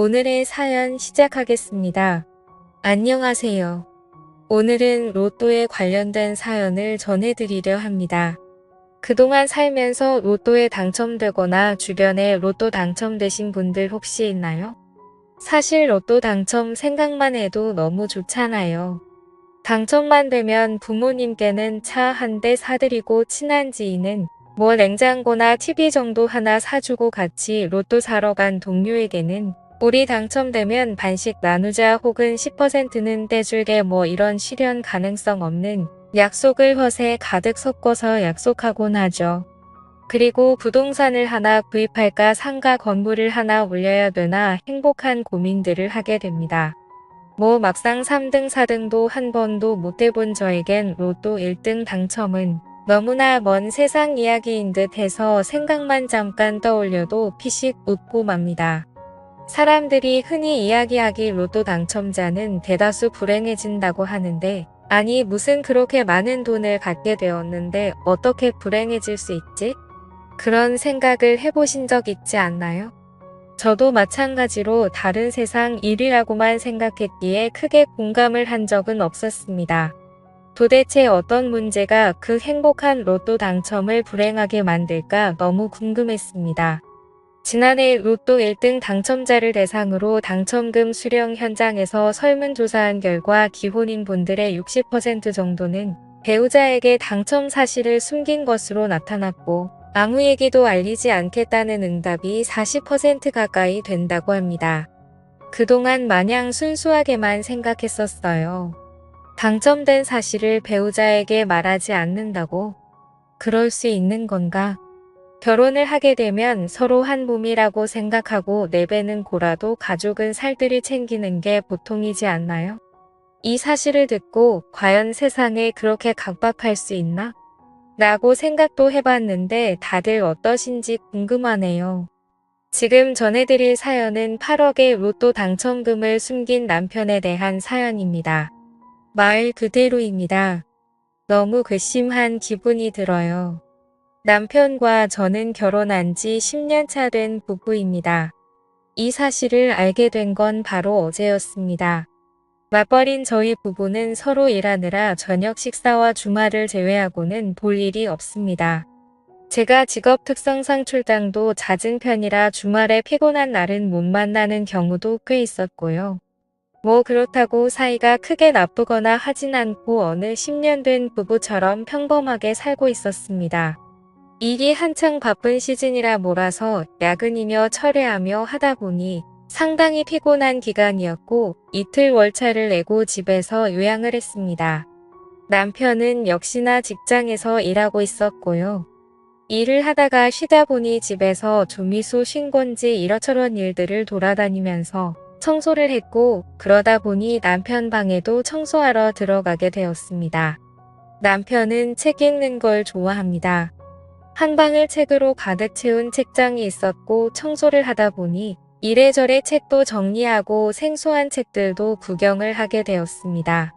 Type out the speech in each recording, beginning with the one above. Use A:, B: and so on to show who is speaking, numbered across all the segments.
A: 오늘의 사연 시작하겠습니다. 안녕하세요. 오늘은 로또에 관련된 사연을 전해드리려 합니다. 그동안 살면서 로또에 당첨되거나 주변에 로또 당첨되신 분들 혹시 있나요? 사실 로또 당첨 생각만 해도 너무 좋잖아요. 당첨만 되면 부모님께는 차 한 대 사드리고 친한 지인은 뭐 냉장고나 TV 정도 하나 사주고 같이 로또 사러 간 동료에게는 우리 당첨되면 반씩 나누자 혹은 10%는 떼줄게 뭐 이런 실현 가능성 없는 약속을 허세 가득 섞어서 약속하곤 하죠. 그리고 부동산을 하나 구입할까 상가 건물을 하나 올려야 되나 행복한 고민들을 하게 됩니다. 뭐 막상 3등 4등도 한 번도 못 해본 저에겐 로또 1등 당첨은 너무나 먼 세상 이야기인 듯 해서 생각만 잠깐 떠올려도 피식 웃고 맙니다. 사람들이 흔히 이야기하기 로또 당첨자는 대다수 불행해진다고 하는데 아니 무슨 그렇게 많은 돈을 갖게 되었는데 어떻게 불행해질 수 있지? 그런 생각을 해보신 적 있지 않나요? 저도 마찬가지로 다른 세상 일이라고만 생각했기에 크게 공감을 한 적은 없었습니다. 도대체 어떤 문제가 그 행복한 로또 당첨을 불행하게 만들까 너무 궁금했습니다. 지난해 로또 1등 당첨자를 대상으로 당첨금 수령 현장에서 설문조사한 결과 기혼인 분들의 60% 정도는 배우자에게 당첨 사실을 숨긴 것으로 나타났고 아무에게도 알리지 않겠다는 응답이 40% 가까이 된다고 합니다. 그동안 마냥 순수하게만 생각했었어요. 당첨된 사실을 배우자에게 말하지 않는다고? 그럴 수 있는 건가? 결혼을 하게 되면 서로 한 몸이라고 생각하고 내배는 고라도 가족은 살뜰히 챙기는 게 보통이지 않나요? 이 사실을 듣고 과연 세상에 그렇게 각박할 수 있나? 라고 생각도 해봤는데 다들 어떠신지 궁금하네요. 지금 전해드릴 사연은 8억의 로또 당첨금을 숨긴 남편에 대한 사연입니다. 말 그대로입니다. 너무 괘씸한 기분이 들어요. 남편과 저는 결혼한 지 10년 차 된 부부입니다. 이 사실을 알게 된 건 바로 어제였습니다. 맞벌이인 저희 부부는 서로 일하느라 저녁 식사와 주말을 제외하고는 볼 일이 없습니다. 제가 직업 특성상 출장도 잦은 편이라 주말에 피곤한 날은 못 만나는 경우도 꽤 있었고요. 뭐 그렇다고 사이가 크게 나쁘거나 하진 않고 어느 10년 된 부부처럼 평범하게 살고 있었습니다. 일이 한창 바쁜 시즌이라 몰아서 야근이며 철회하며 하다 보니 상당히 피곤한 기간이었고 이틀 월차를 내고 집에서 요양을 했습니다. 남편은 역시나 직장에서 일하고 있었고요. 일을 하다가 쉬다 보니 집에서 조미수 신곤지 이러저런 일들을 돌아다니면서 청소를 했고 그러다 보니 남편 방에도 청소하러 들어가게 되었습니다. 남편은 책 읽는 걸 좋아합니다. 한 방을 책으로 가득 채운 책장이 있었고 청소를 하다 보니 이래저래 책도 정리하고 생소한 책들도 구경을 하게 되었습니다.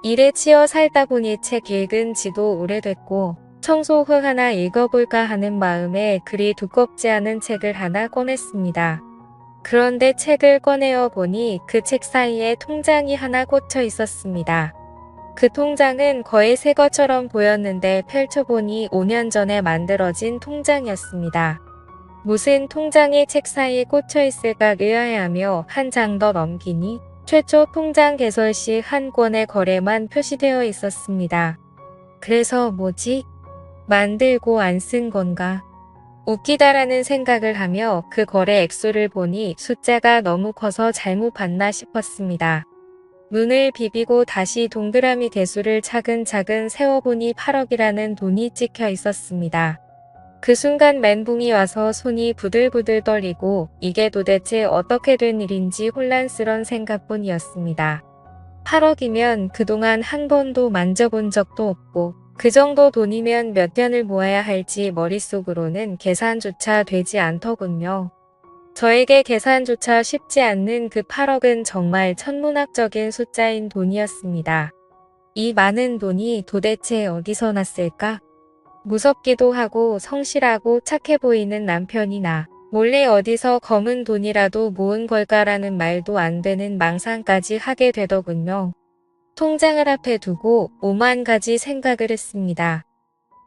A: 일에 치여 살다 보니 책 읽은 지도 오래됐고 청소 후 하나 읽어볼까 하는 마음에 그리 두껍지 않은 책을 하나 꺼냈습니다. 그런데 책을 꺼내어 보니 그 책 사이에 통장이 하나 꽂혀 있었습니다. 그 통장은 거의 새 것처럼 보였는데 펼쳐보니 5년 전에 만들어진 통장이었습니다. 무슨 통장이 책 사이에 꽂혀 있을까 의아해하며 한 장 더 넘기니 최초 통장 개설 시 한 건의 거래만 표시되어 있었습니다. 그래서 뭐지? 만들고 안 쓴 건가? 웃기다라는 생각을 하며 그 거래 액수를 보니 숫자가 너무 커서 잘못 봤나 싶었습니다. 눈을 비비고 다시 동그라미 개수를 차근차근 세워보니 8억이라는 돈이 찍혀 있었습니다. 그 순간 멘붕이 와서 손이 부들부들 떨리고 이게 도대체 어떻게 된 일인지 혼란스런 생각뿐이었습니다. 8억이면 그동안 한 번도 만져본 적도 없고 그 정도 돈이면 몇 년을 모아야 할지 머릿속으로는 계산조차 되지 않더군요. 저에게 계산조차 쉽지 않는 그 8억은 정말 천문학적인 숫자인 돈이었습니다. 이 많은 돈이 도대체 어디서 났을까? 무섭기도 하고 성실하고 착해 보이는 남편이나 몰래 어디서 검은 돈이라도 모은 걸까라는 말도 안 되는 망상까지 하게 되더군요. 통장을 앞에 두고 오만 가지 생각을 했습니다.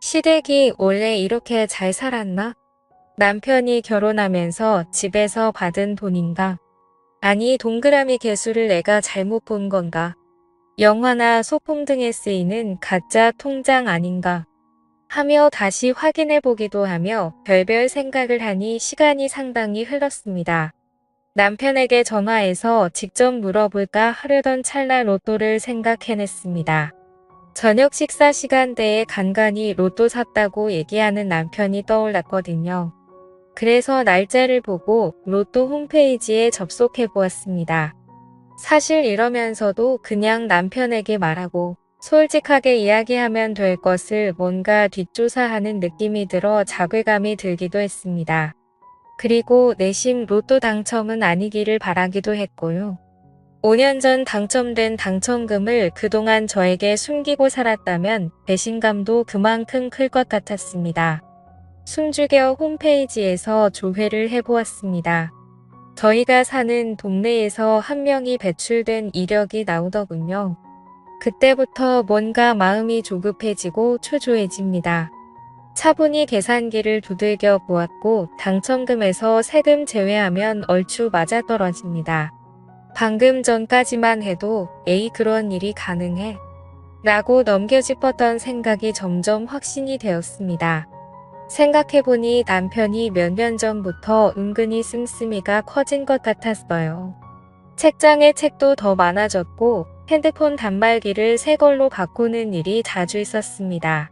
A: 시댁이 원래 이렇게 잘 살았나? 남편이 결혼하면서 집에서 받은 돈인가? 아니 동그라미 개수를 내가 잘못 본 건가? 영화나 소품 등에 쓰이는 가짜 통장 아닌가? 하며 다시 확인해 보기도 하며 별별 생각을 하니 시간이 상당히 흘렀습니다. 남편에게 전화해서 직접 물어볼까 하려던 찰나 로또를 생각해냈습니다. 저녁 식사 시간대에 간간히 로또 샀다고 얘기하는 남편이 떠올랐거든요. 그래서 날짜를 보고 로또 홈페이지에 접속해 보았습니다. 사실 이러면서도 그냥 남편에게 말하고 솔직하게 이야기하면 될 것을 뭔가 뒷조사하는 느낌이 들어 자괴감이 들기도 했습니다. 그리고 내심 로또 당첨은 아니기를 바라기도 했고요. 5년 전 당첨된 당첨금을 그동안 저에게 숨기고 살았다면 배신감도 그만큼 클 것 같았습니다. 숨죽여 홈페이지에서 조회를 해보았습니다. 저희가 사는 동네에서 한 명이 배출된 이력이 나오더군요. 그때부터 뭔가 마음이 조급해지고 초조해집니다. 차분히 계산기를 두들겨 보았고 당첨금에서 세금 제외하면 얼추 맞아떨어집니다. 방금 전까지만 해도 에이 그런 일이 가능해? 라고 넘겨짚었던 생각이 점점 확신이 되었습니다. 생각해보니 남편이 몇 년 전부터 은근히 씀씀이가 커진 것 같았어요. 책장에 책도 더 많아졌고 핸드폰 단말기를 새 걸로 바꾸는 일이 자주 있었습니다.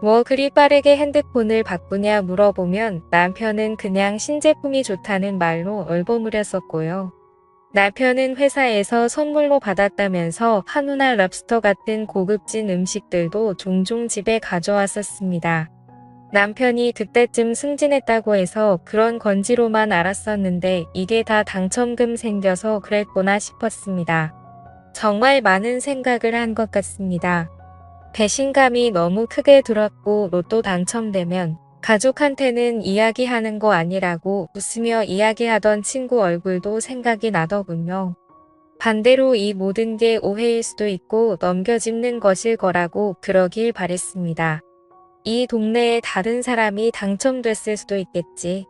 A: 뭐 그리 빠르게 핸드폰을 바꾸냐 물어보면 남편은 그냥 신제품이 좋다는 말로 얼버무렸었고요. 남편은 회사에서 선물로 받았다면서 한우나 랍스터 같은 고급진 음식들도 종종 집에 가져왔었습니다. 남편이 그때쯤 승진했다고 해서 그런 건지로만 알았었는데 이게 다 당첨금 생겨서 그랬구나 싶었습니다. 정말 많은 생각을 한 것 같습니다. 배신감이 너무 크게 들었고 로또 당첨되면 가족한테는 이야기하는 거 아니라고 웃으며 이야기하던 친구 얼굴도 생각이 나더군요. 반대로 이 모든 게 오해일 수도 있고 넘겨짚는 것일 거라고 그러길 바랬습니다. 이 동네에 다른 사람이 당첨됐을 수도 있겠지.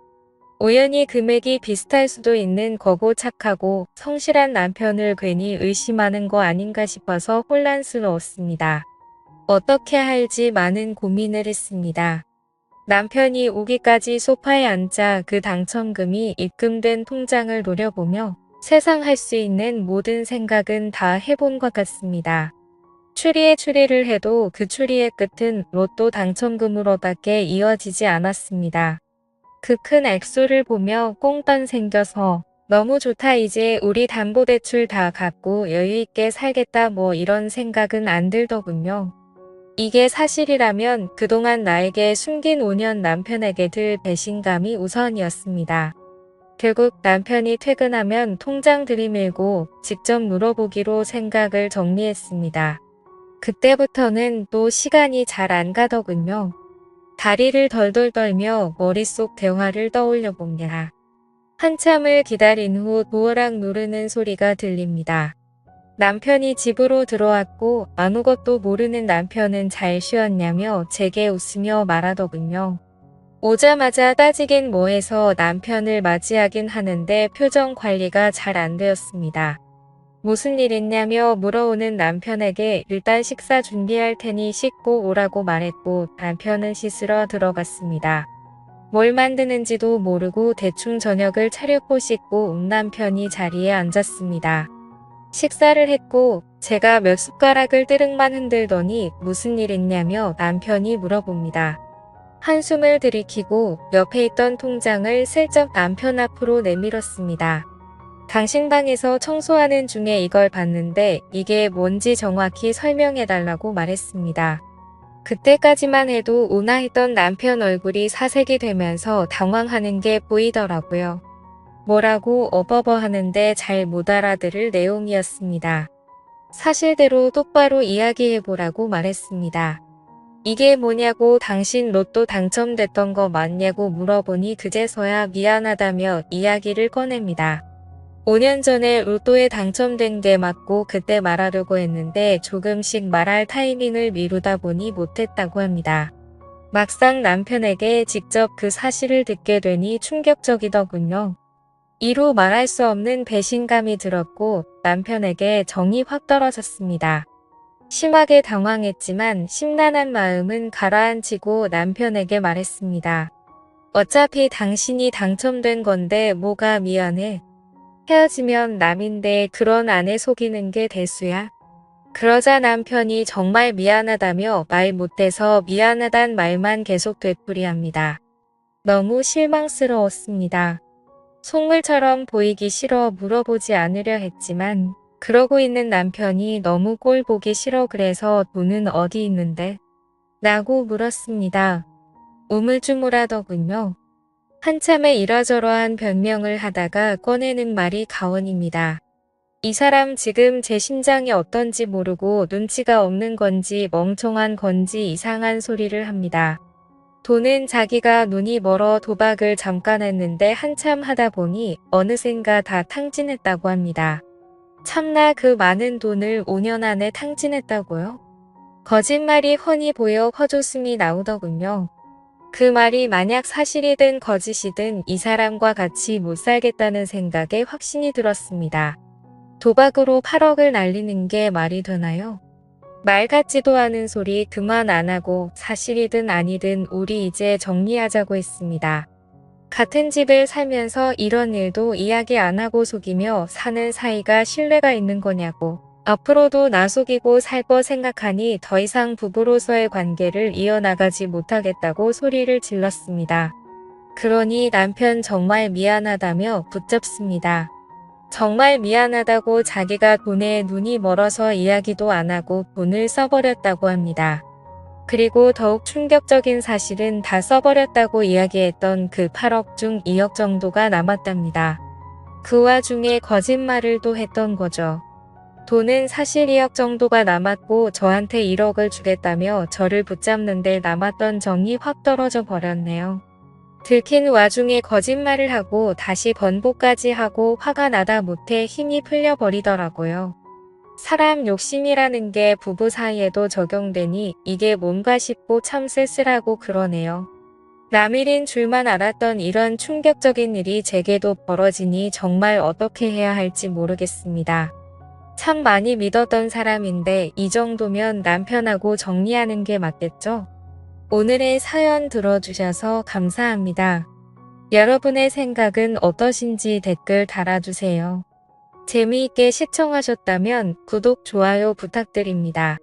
A: 우연히 금액이 비슷할 수도 있는 거고 착하고 성실한 남편을 괜히 의심하는 거 아닌가 싶어서 혼란스러웠습니다. 어떻게 할지 많은 고민을 했습니다. 남편이 오기까지 소파에 앉아 그 당첨금이 입금된 통장을 노려보며 세상 할 수 있는 모든 생각은 다 해본 것 같습니다. 추리에 추리를 해도 그 추리의 끝은 로또 당첨금으로밖에 이어지지 않았습니다. 그 큰 액수를 보며 꽁돈 생겨서 너무 좋다 이제 우리 담보대출 다 갚고 여유있게 살겠다 뭐 이런 생각은 안 들더군요. 이게 사실이라면 그동안 나에게 숨긴 5년 남편에게 들 배신감이 우선이었습니다. 결국 남편이 퇴근하면 통장 들이밀고 직접 물어보기로 생각을 정리했습니다. 그때부터는 또 시간이 잘 안 가더군요. 다리를 덜덜 떨며 머릿속 대화를 떠올려 봅니다. 한참을 기다린 후 도어락 누르는 소리가 들립니다. 남편이 집으로 들어왔고 아무것도 모르는 남편은 잘 쉬었냐며 제게 웃으며 말하더군요. 오자마자 따지긴 뭐해서 남편을 맞이하긴 하는데 표정 관리가 잘 안 되었습니다. 무슨 일 있냐며 물어오는 남편에게 일단 식사 준비할 테니 씻고 오라고 말했고 남편은 씻으러 들어갔습니다. 뭘 만드는지도 모르고 대충 저녁을 차려고 씻고 온 남편이 자리에 앉았습니다. 식사를 했고 제가 몇 숟가락을 뜨릉만 흔들더니 무슨 일 있냐며 남편이 물어봅니다. 한숨을 들이키고 옆에 있던 통장을 슬쩍 남편 앞으로 내밀었습니다. 당신 방에서 청소하는 중에 이걸 봤는데 이게 뭔지 정확히 설명해달라고 말했습니다. 그때까지만 해도 온화했던 남편 얼굴이 사색이 되면서 당황하는 게 보이더라고요. 뭐라고 어버버 하는데 잘 못 알아들을 내용이었습니다. 사실대로 똑바로 이야기해보라고 말했습니다. 이게 뭐냐고 당신 로또 당첨됐던 거 맞냐고 물어보니 그제서야 미안하다며 이야기를 꺼냅니다. 5년 전에 로또에 당첨된 게 맞고 그때 말하려고 했는데 조금씩 말할 타이밍을 미루다 보니 못했다고 합니다. 막상 남편에게 직접 그 사실을 듣게 되니 충격적이더군요. 이루 말할 수 없는 배신감이 들었고 남편에게 정이 확 떨어졌습니다. 심하게 당황했지만 심란한 마음은 가라앉히고 남편에게 말했습니다. 어차피 당신이 당첨된 건데 뭐가 미안해. 헤어지면 남인데 그런 아내 속이는 게 대수야. 그러자 남편이 정말 미안하다며 말 못해서 미안하단 말만 계속 되풀이합니다. 너무 실망스러웠습니다. 속물처럼 보이기 싫어 물어보지 않으려 했지만 그러고 있는 남편이 너무 꼴 보기 싫어 그래서 돈은 어디 있는데? 라고 물었습니다. 우물쭈물하더군요. 한참에 이러저러한 변명을 하다가 꺼내는 말이 가원입니다. 이 사람 지금 제 심장이 어떤지 모르고 눈치가 없는 건지 멍청한 건지 이상한 소리를 합니다. 돈은 자기가 눈이 멀어 도박을 잠깐 했는데 한참 하다 보니 어느샌가 다 탕진했다고 합니다. 참나 그 많은 돈을 5년 안에 탕진했다고요? 거짓말이 훤히 보여 헛웃음이 나오더군요. 그 말이 만약 사실이든 거짓이든 이 사람과 같이 못 살겠다는 생각에 확신이 들었습니다. 도박으로 8억을 날리는 게 말이 되나요? 말 같지도 않은 소리 그만 안 하고 사실이든 아니든 우리 이제 정리하자고 했습니다. 같은 집을 살면서 이런 일도 이야기 안 하고 속이며 사는 사이가 신뢰가 있는 거냐고. 앞으로도 나 속이고 살 거 생각하니 더 이상 부부로서의 관계를 이어나가지 못하겠다고 소리를 질렀습니다. 그러니 남편 정말 미안하다며 붙잡습니다. 정말 미안하다고 자기가 돈에 눈이 멀어서 이야기도 안 하고 돈을 써버렸다고 합니다. 그리고 더욱 충격적인 사실은 다 써버렸다고 이야기했던 그 8억 중 2억 정도가 남았답니다. 그 와중에 거짓말을 또 했던 거죠. 돈은 사실 2억 정도가 남았고 저한테 1억을 주겠다며 저를 붙잡는데 남았던 정이 확 떨어져 버렸네요. 들킨 와중에 거짓말을 하고 다시 번복까지 하고 화가 나다 못해 힘이 풀려버리더라고요. 사람 욕심이라는 게 부부 사이에도 적용되니 이게 뭔가 싶고 참 쓸쓸하고 그러네요. 남일인 줄만 알았던 이런 충격적인 일이 제게도 벌어지니 정말 어떻게 해야 할지 모르겠습니다. 참 많이 믿었던 사람인데 이 정도면 남편하고 정리하는 게 맞겠죠? 오늘의 사연 들어주셔서 감사합니다. 여러분의 생각은 어떠신지 댓글 달아주세요. 재미있게 시청하셨다면 구독, 좋아요 부탁드립니다.